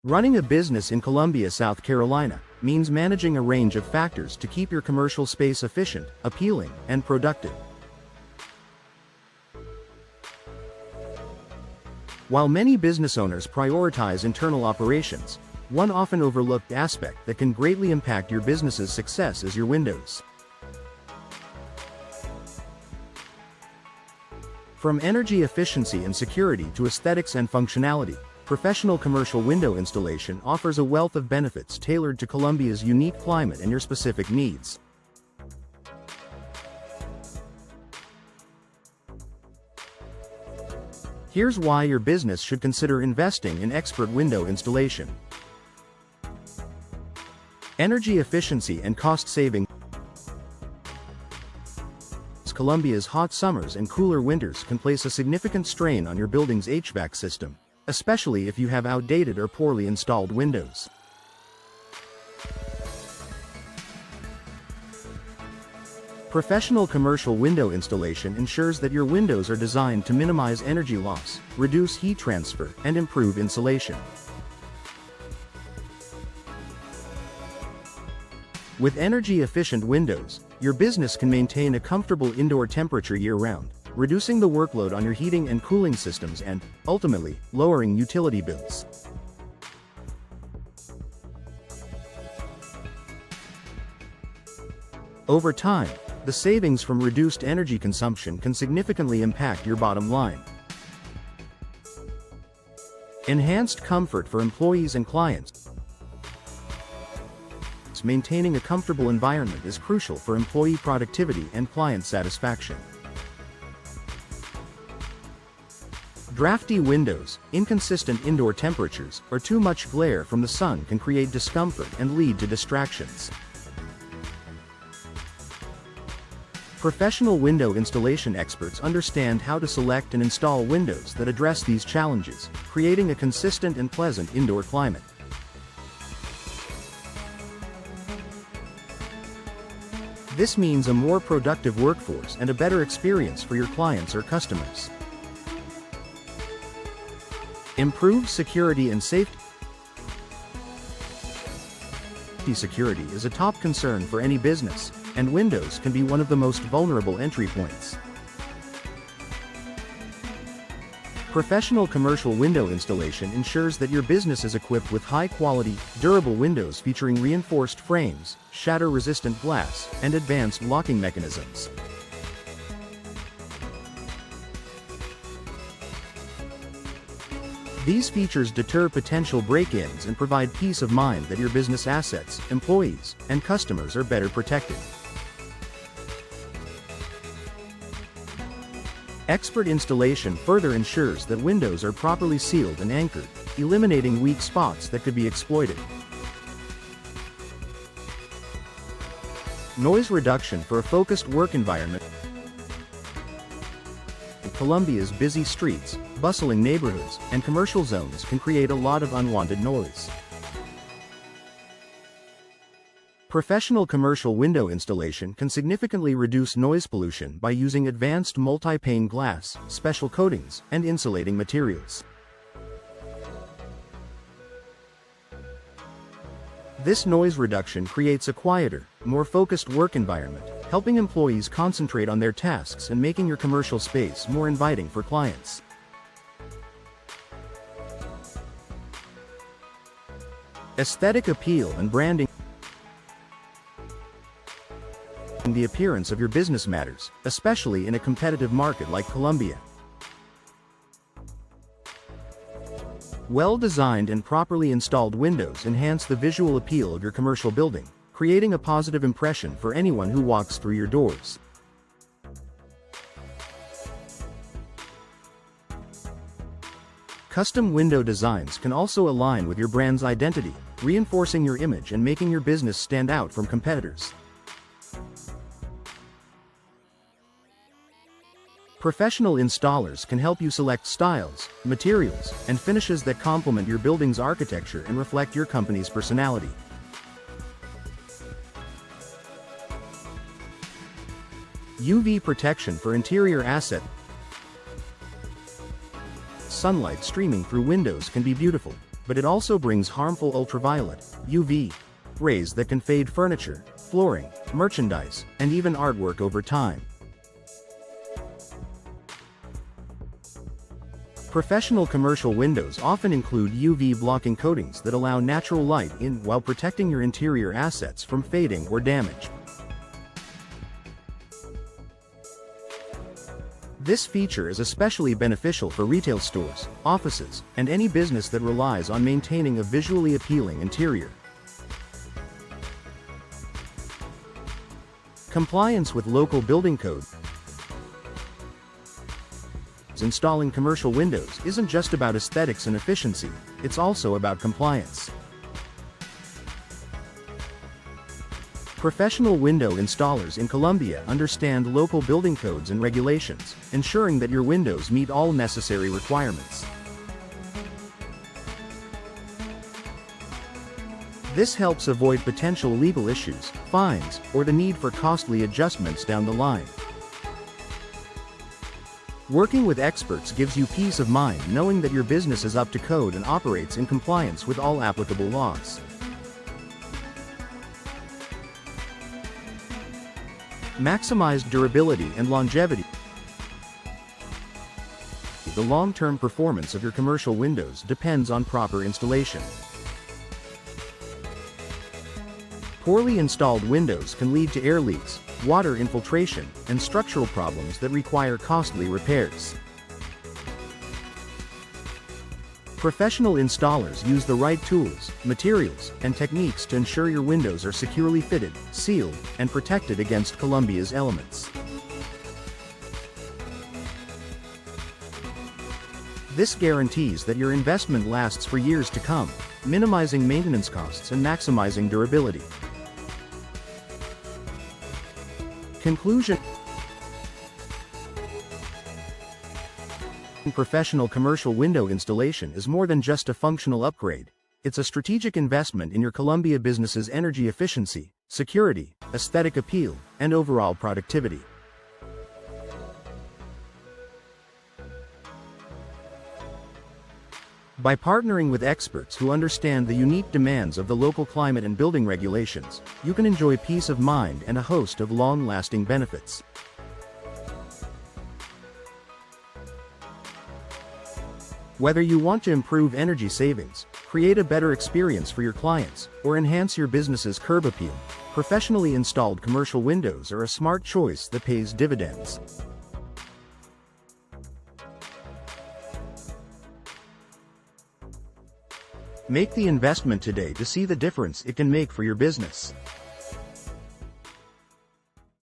Running a business in Columbia, South Carolina, means managing a range of factors to keep your commercial space efficient, appealing, and productive. While many business owners prioritize internal operations, one often overlooked aspect that can greatly impact your business's success is your windows. From energy efficiency and security to aesthetics and functionality, professional commercial window installation offers a wealth of benefits tailored to Columbia's unique climate and your specific needs. Here's why your business should consider investing in expert window installation. Energy efficiency and cost saving. Columbia's hot summers and cooler winters can place a significant strain on your building's HVAC system, especially if you have outdated or poorly installed windows. Professional commercial window installation ensures that your windows are designed to minimize energy loss, reduce heat transfer, and improve insulation. With energy-efficient windows, your business can maintain a comfortable indoor temperature year-round, reducing the workload on your heating and cooling systems and, ultimately, lowering utility bills. Over time, the savings from reduced energy consumption can significantly impact your bottom line. Enhanced comfort for employees and clients. Maintaining a comfortable environment is crucial for employee productivity and client satisfaction. Drafty windows, inconsistent indoor temperatures, or too much glare from the sun can create discomfort and lead to distractions. Professional window installation experts understand how to select and install windows that address these challenges, creating a consistent and pleasant indoor climate. This means a more productive workforce and a better experience for your clients or customers. Improved security and safety. Security is a top concern for any business, and windows can be one of the most vulnerable entry points. Professional commercial window installation ensures that your business is equipped with high-quality, durable windows featuring reinforced frames, shatter-resistant glass, and advanced locking mechanisms. These features deter potential break-ins and provide peace of mind that your business assets, employees, and customers are better protected. Expert installation further ensures that windows are properly sealed and anchored, eliminating weak spots that could be exploited. Noise reduction for a focused work environment. Columbia's busy streets, bustling neighborhoods, and commercial zones can create a lot of unwanted noise. Professional commercial window installation can significantly reduce noise pollution by using advanced multi-pane glass, special coatings, and insulating materials. This noise reduction creates a quieter, more focused work environment, helping employees concentrate on their tasks and making your commercial space more inviting for clients. Aesthetic appeal and branding. The appearance of your business matters, especially in a competitive market like Columbia. Well-designed and properly installed windows enhance the visual appeal of your commercial building, creating a positive impression for anyone who walks through your doors. Custom window designs can also align with your brand's identity, reinforcing your image and making your business stand out from competitors. Professional installers can help you select styles, materials, and finishes that complement your building's architecture and reflect your company's personality. UV protection for interior assets. Sunlight streaming through windows can be beautiful, but it also brings harmful ultraviolet, UV, rays that can fade furniture, flooring, merchandise, and even artwork over time. Professional commercial windows often include UV blocking coatings that allow natural light in while protecting your interior assets from fading or damage. This feature is especially beneficial for retail stores, offices, and any business that relies on maintaining a visually appealing interior. Compliance with local building code. Installing commercial windows isn't just about aesthetics and efficiency, it's also about compliance. Professional window installers in Colombia understand local building codes and regulations, ensuring that your windows meet all necessary requirements. This helps avoid potential legal issues, fines, or the need for costly adjustments down the line. Working with experts gives you peace of mind knowing that your business is up to code and operates in compliance with all applicable laws. Maximized durability and longevity. The long-term performance of your commercial windows depends on proper installation. Poorly installed windows can lead to air leaks, water infiltration, and structural problems that require costly repairs. Professional installers use the right tools, materials, and techniques to ensure your windows are securely fitted, sealed, and protected against Colombia's elements. This guarantees that your investment lasts for years to come, minimizing maintenance costs and maximizing durability. Conclusion. Professional commercial window installation is more than just a functional upgrade. It's a strategic investment in your Colombia business's energy efficiency, security, aesthetic appeal, and overall productivity. By partnering with experts who understand the unique demands of the local climate and building regulations, you can enjoy peace of mind and a host of long-lasting benefits. Whether you want to improve energy savings, create a better experience for your clients, or enhance your business's curb appeal, professionally installed commercial windows are a smart choice that pays dividends. Make the investment today to see the difference it can make for your business.